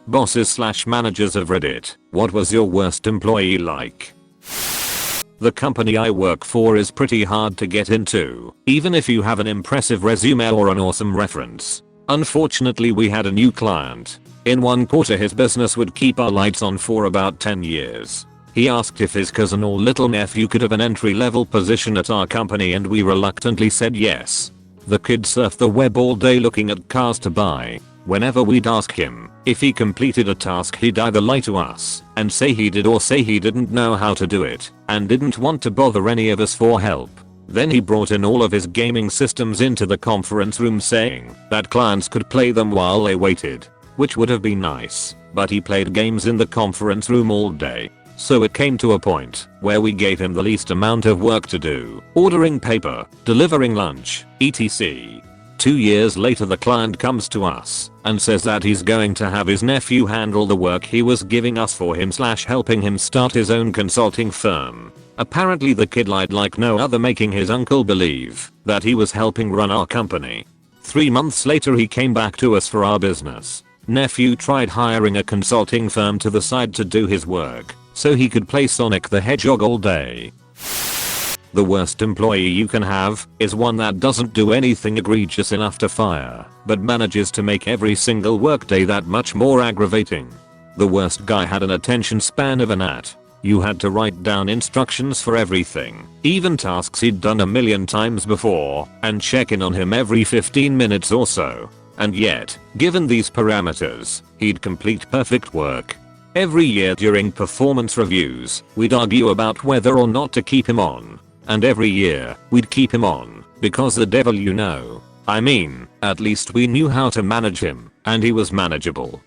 Bosses slash managers of Reddit, what was your worst employee like? The company I work for is pretty hard to get into, even if you have an impressive resume or an awesome reference. Unfortunately, we had a new client. In one quarter his business would keep our lights on for about 10 years. He asked if his cousin or little nephew could have an entry-level position at our company and we reluctantly said yes. The kid surfed the web all day looking at cars to buy. Whenever we'd ask him if he completed a task, he'd either lie to us and say he did or say he didn't know how to do it and didn't want to bother any of us for help. Then he brought in all of his gaming systems into the conference room saying that clients could play them while they waited, which would have been nice, but he played games in the conference room all day. So it came to a point where we gave him the least amount of work to do, ordering paper, delivering lunch, etc. 2 years later the client comes to us and says that he's going to have his nephew handle the work he was giving us for him / helping him start his own consulting firm. Apparently the kid lied like no other, making his uncle believe that he was helping run our company. 3 months later he came back to us for our business. Nephew tried hiring a consulting firm to the side to do his work so he could play Sonic the Hedgehog all day. The worst employee you can have is one that doesn't do anything egregious enough to fire, but manages to make every single workday that much more aggravating. The worst guy had an attention span of a gnat. You had to write down instructions for everything, even tasks he'd done a million times before, and check in on him every 15 minutes or so. And yet, given these parameters, he'd complete perfect work. Every year during performance reviews, we'd argue about whether or not to keep him on. And every year, we'd keep him on, because the devil you know. I mean, at least we knew how to manage him, and he was manageable.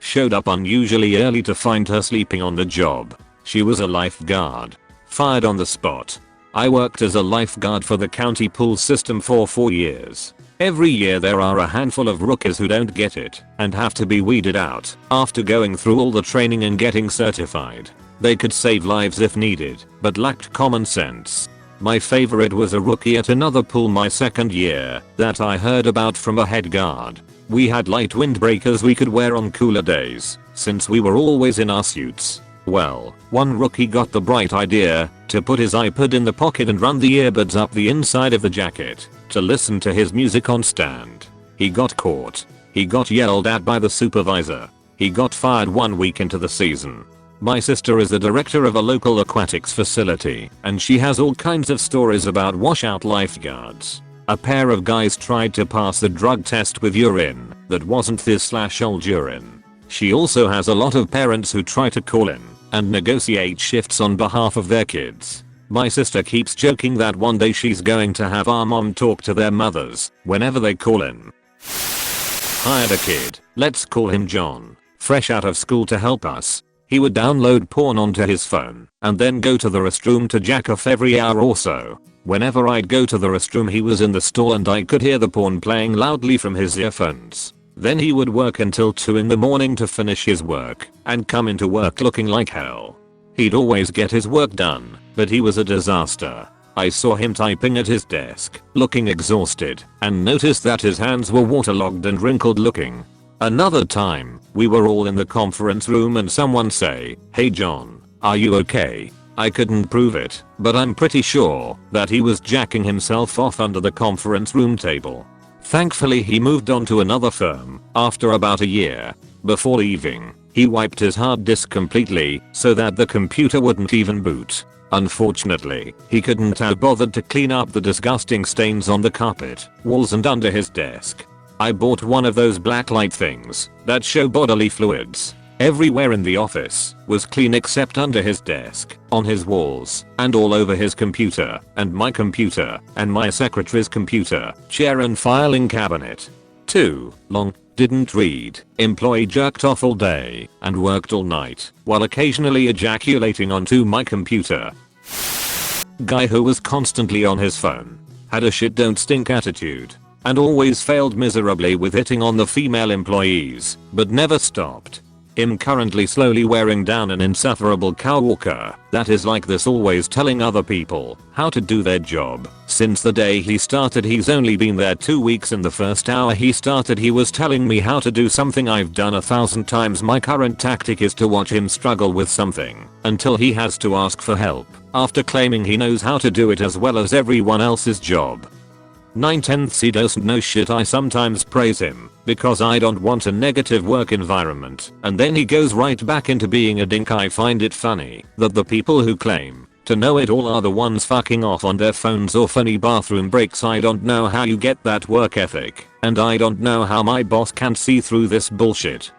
Showed up unusually early to find her sleeping on the job. She was a lifeguard. Fired on the spot. I worked as a lifeguard for the county pool system for 4 years. Every year there are a handful of rookies who don't get it and have to be weeded out after going through all the training and getting certified. They could save lives if needed, but lacked common sense. My favorite was a rookie at another pool my second year that I heard about from a head guard. We had light windbreakers we could wear on cooler days, since we were always in our suits. Well, one rookie got the bright idea to put his iPod in the pocket and run the earbuds up the inside of the jacket to listen to his music on stand. He got caught. He got yelled at by the supervisor. He got fired 1 week into the season. My sister is the director of a local aquatics facility, and she has all kinds of stories about washout lifeguards. A pair of guys tried to pass the drug test with urine that wasn't this/old urine. She also has a lot of parents who try to call in and negotiate shifts on behalf of their kids. My sister keeps joking that one day she's going to have our mom talk to their mothers whenever they call in. Hired a kid, let's call him John, fresh out of school to help us. He would download porn onto his phone and then go to the restroom to jack off every hour or so. Whenever I'd go to the restroom he was in the stall and I could hear the porn playing loudly from his earphones. Then he would work until 2 in the morning to finish his work and come into work looking like hell. He'd always get his work done, but he was a disaster. I saw him typing at his desk, looking exhausted, and noticed that his hands were waterlogged and wrinkled looking. Another time, we were all in the conference room and someone say, "Hey John, are you okay?" I couldn't prove it, but I'm pretty sure that he was jacking himself off under the conference room table. Thankfully he moved on to another firm after about a year. Before leaving, he wiped his hard disk completely so that the computer wouldn't even boot. Unfortunately, he couldn't have bothered to clean up the disgusting stains on the carpet, walls and under his desk. I bought one of those black light things that show bodily fluids. Everywhere in the office was clean except under his desk, on his walls, and all over his computer, and my computer, and my secretary's computer, chair and filing cabinet. Too long, didn't read, employee jerked off all day, and worked all night, while occasionally ejaculating onto my computer. Guy who was constantly on his phone, had a shit don't stink attitude, and always failed miserably with hitting on the female employees, but never stopped. Him currently slowly wearing down an insufferable coworker that is like this, always telling other people how to do their job. Since the day he started, he's only been there 2 weeks. In the first hour he started, he was telling me how to do something I've done 1,000 times. My current tactic is to watch him struggle with something until he has to ask for help after claiming he knows how to do it as well as everyone else's job. 9/10 he doesn't know shit. I sometimes praise him because I don't want a negative work environment, and then he goes right back into being a dink. I find it funny that the people who claim to know it all are the ones fucking off on their phones or funny bathroom breaks. I don't know how you get that work ethic, and I don't know how my boss can see through this bullshit.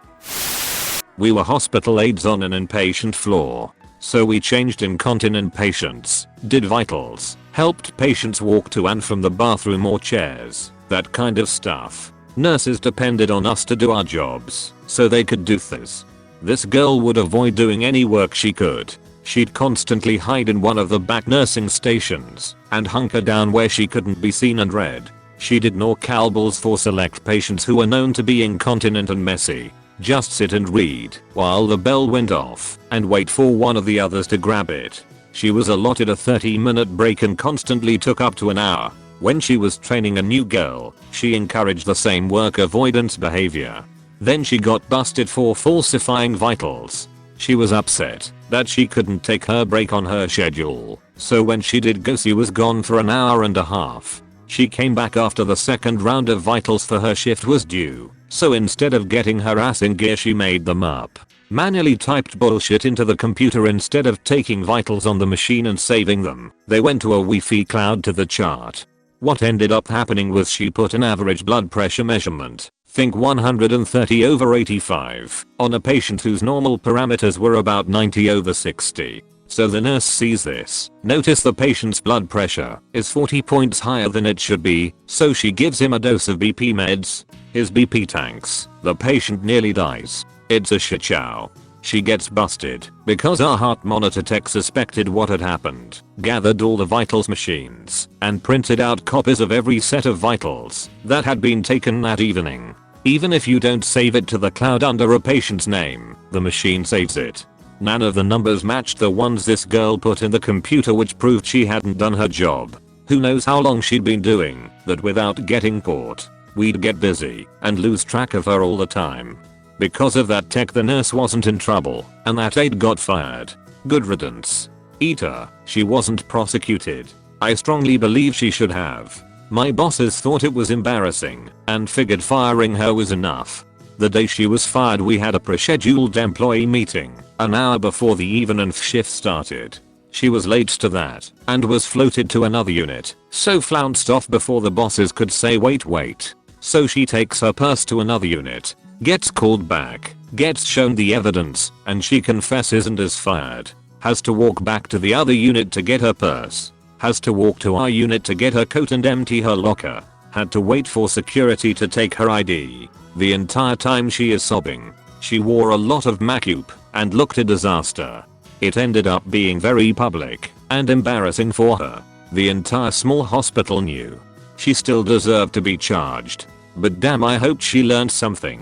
We were hospital aides on an inpatient floor, so we changed incontinent patients, did vitals, helped patients walk to and from the bathroom or chairs, that kind of stuff. Nurses depended on us to do our jobs, so they could do this. This girl would avoid doing any work she could. She'd constantly hide in one of the back nursing stations and hunker down where she couldn't be seen and read. She'd ignore callballs for select patients who were known to be incontinent and messy. Just sit and read while the bell went off and wait for one of the others to grab it. She was allotted a 30-minute break and constantly took up to an hour. When she was training a new girl, she encouraged the same work avoidance behavior. Then she got busted for falsifying vitals. She was upset that she couldn't take her break on her schedule, so when she did go, she was gone for an hour and a half. She came back after the second round of vitals for her shift was due, so instead of getting her ass in gear, she made them up. Manually typed bullshit into the computer instead of taking vitals on the machine and saving them. They went to a Wi-Fi cloud to the chart. What ended up happening was she put an average blood pressure measurement, think 130/85, on a patient whose normal parameters were about 90/60. So the nurse sees this, notice the patient's blood pressure is 40 points higher than it should be, so she gives him a dose of BP meds. His BP tanks, the patient nearly dies. It's a shit show. She gets busted because our heart monitor tech suspected what had happened, gathered all the vitals machines, and printed out copies of every set of vitals that had been taken that evening. Even if you don't save it to the cloud under a patient's name, the machine saves it. None of the numbers matched the ones this girl put in the computer, which proved she hadn't done her job. Who knows how long she'd been doing that without getting caught. We'd get busy and lose track of her all the time. Because of that tech, the nurse wasn't in trouble, and that aide got fired. Good riddance. Eat her. She wasn't prosecuted. I strongly believe she should have. My bosses thought it was embarrassing and figured firing her was enough. The day she was fired, we had a pre-scheduled employee meeting an hour before the even shift started. She was late to that and was floated to another unit, so flounced off before the bosses could say wait. So she takes her purse to another unit, gets called back, gets shown the evidence, and she confesses and is fired. Has to walk back to the other unit to get her purse. Has to walk to our unit to get her coat and empty her locker. Had to wait for security to take her ID. The entire time she is sobbing. She wore a lot of makeup and looked a disaster. It ended up being very public and embarrassing for her. The entire small hospital knew. She still deserved to be charged. But damn, I hoped she learned something.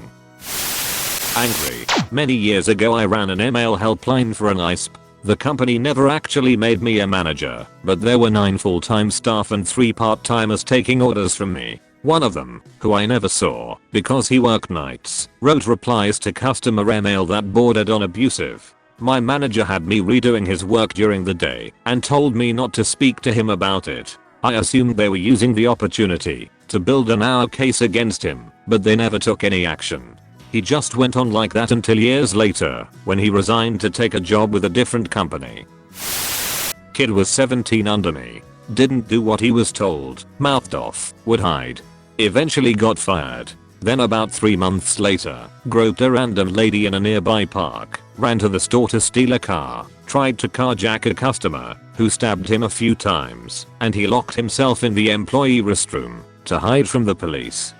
Angry. Many years ago I ran an email helpline for an ISP. The company never actually made me a manager, but there were 9 full-time staff and 3 part-timers taking orders from me. One of them, who I never saw because he worked nights, wrote replies to customer email that bordered on abusive. My manager had me redoing his work during the day and told me not to speak to him about it. I assumed they were using the opportunity to build an our case against him, but they never took any action. He just went on like that until years later, when he resigned to take a job with a different company. Kid was 17 under me. Didn't do what he was told, mouthed off, would hide. Eventually got fired. Then about 3 months later, groped a random lady in a nearby park, ran to the store to steal a car, tried to carjack a customer, who stabbed him a few times, and he locked himself in the employee restroom to hide from the police.